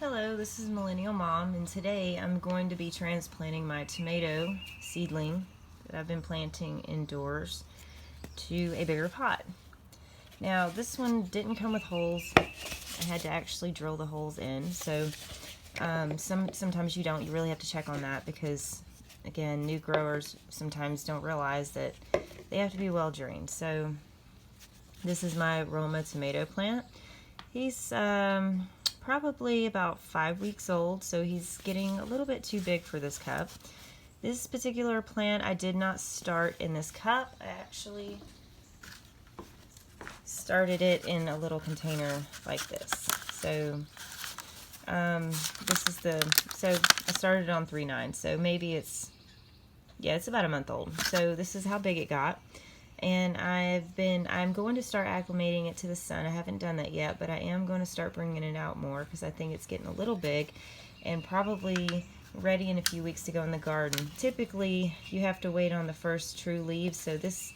Hello, this is Millennial Mom, and today I'm going to be transplanting my tomato seedling that I've been planting indoors to a bigger pot. Now, this one didn't come with holes. I had to actually drill the holes in, so sometimes you don't. You really have to check on that because, again, new growers sometimes don't realize that they have to be well drained. So this is my Roma tomato plant. He's probably about 5 weeks old, so he's getting a little bit too big for this cup. This particular plant I did not start in this cup. I actually started it in a little container like this. So so I started it on 3.9, so maybe it's about a month old. So this is how big it got. And I'm going to start acclimating it to the sun. I haven't done that yet, but I am going to start bringing it out more because I think it's getting a little big and probably ready in a few weeks to go in the garden. Typically, you have to wait on the first true leaves, so this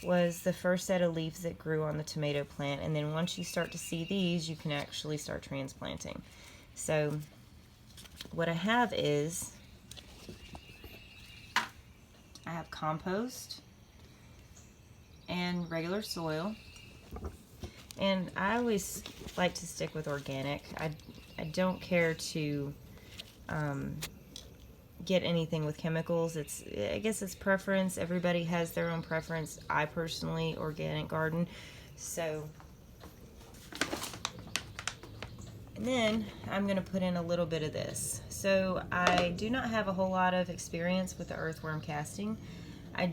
was the first set of leaves that grew on the tomato plant, and then once you start to see these, you can actually start transplanting. So what I have is I have compost and regular soil, and I always like to stick with organic. I don't care to get anything with chemicals. I guess it's preference. Everybody has their own preference. I personally organic garden. So, and then I'm going to put in a little bit of this. So I do not have a whole lot of experience with the earthworm casting. I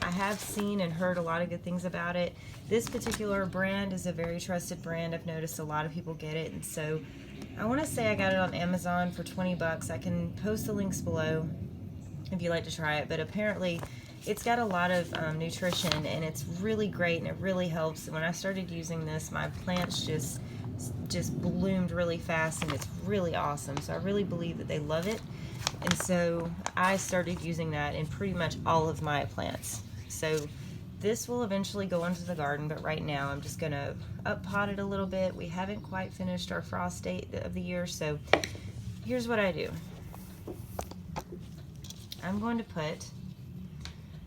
have seen and heard a lot of good things about it. This particular brand is a very trusted brand. I've noticed a lot of people get it, and so I want to say I got it on Amazon for 20 bucks. I can post the links below if you'd like to try it, but apparently it's got a lot of nutrition, and it's really great, and it really helps. And when I started using this, my plants just bloomed really fast, and it's really awesome. So I really believe that they love it. And so I started using that in pretty much all of my plants. So this will eventually go into the garden, but right now I'm just going to up pot it a little bit. We haven't quite finished our frost date of the year, so here's what I do. I'm going to put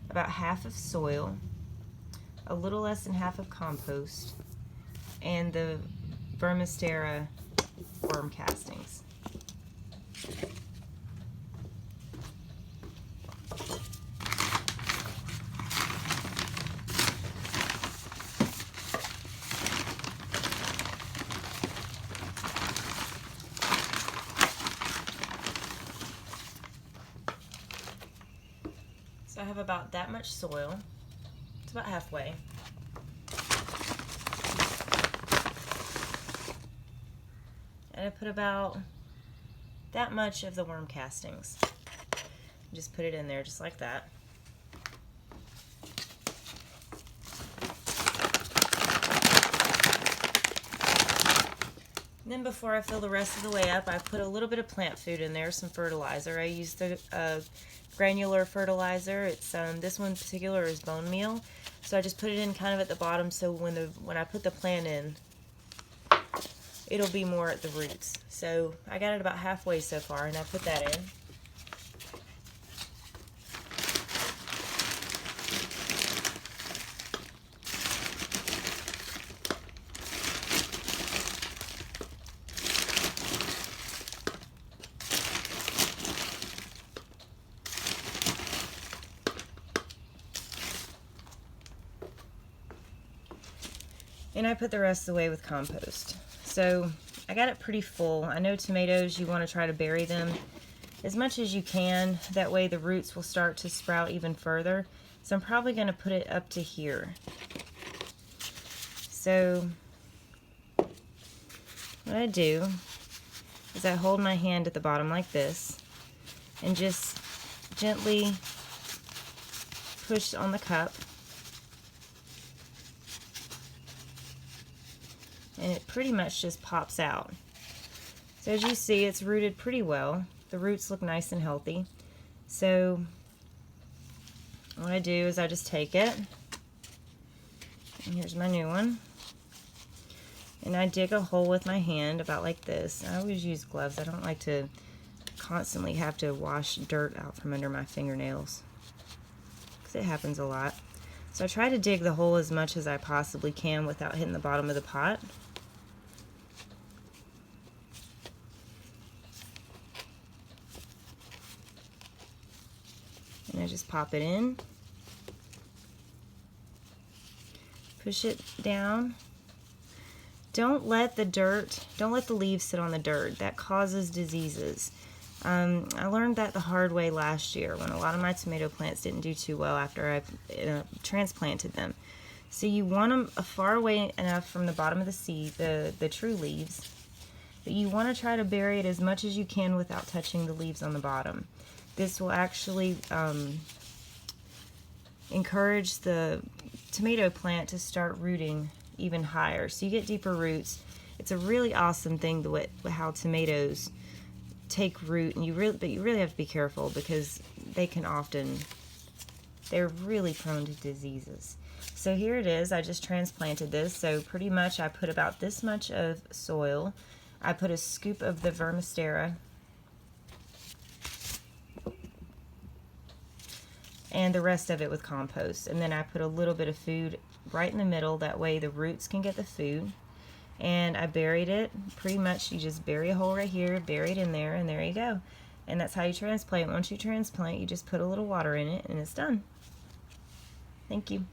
about half of soil, a little less than half of compost, and the Vermistera worm castings. So I have about that much soil. It's about halfway. And I put about that much of the worm castings. Just put it in there just like that. And then before I fill the rest of the way up, I put a little bit of plant food in there, some fertilizer. I use the granular fertilizer. It's this one in particular is bone meal. So I just put it in kind of at the bottom, so when I put the plant in, it'll be more at the roots. So I got it about halfway so far, and I put that in. And I put the rest of the way with compost. So I got it pretty full. I know tomatoes, you want to try to bury them as much as you can. That way the roots will start to sprout even further. So I'm probably going to put it up to here. So what I do is I hold my hand at the bottom like this and just gently push on the cup. And it pretty much just pops out. So as you see, it's rooted pretty well. The roots look nice and healthy. So what I do is I just take it, and here's my new one, And I dig a hole with my hand about like this. I always use gloves. I don't like to constantly have to wash dirt out from under my fingernails, because it happens a lot. So I try to dig the hole as much as I possibly can without hitting the bottom of the pot. And I just pop it in, push it down. Don't let the leaves sit on the dirt. That causes diseases. I learned that the hard way last year when a lot of my tomato plants didn't do too well after I transplanted them. So you want them far away enough from the bottom of the seed, the true leaves, but you want to try to bury it as much as you can without touching the leaves on the bottom. This will actually encourage the tomato plant to start rooting even higher, so you get deeper roots. It's a really awesome thing how tomatoes take root, and you really have to be careful, because they're really prone to diseases. So here it is. I just transplanted this. So pretty much I put about this much of soil. I put a scoop of the vermistera, and the rest of it with compost. And then I put a little bit of food right in the middle, that way the roots can get the food. And I buried it. Pretty much you just bury a hole right here, bury it in there, and there you go. And that's how you transplant. Once you transplant, you just put a little water in it and it's done. Thank you.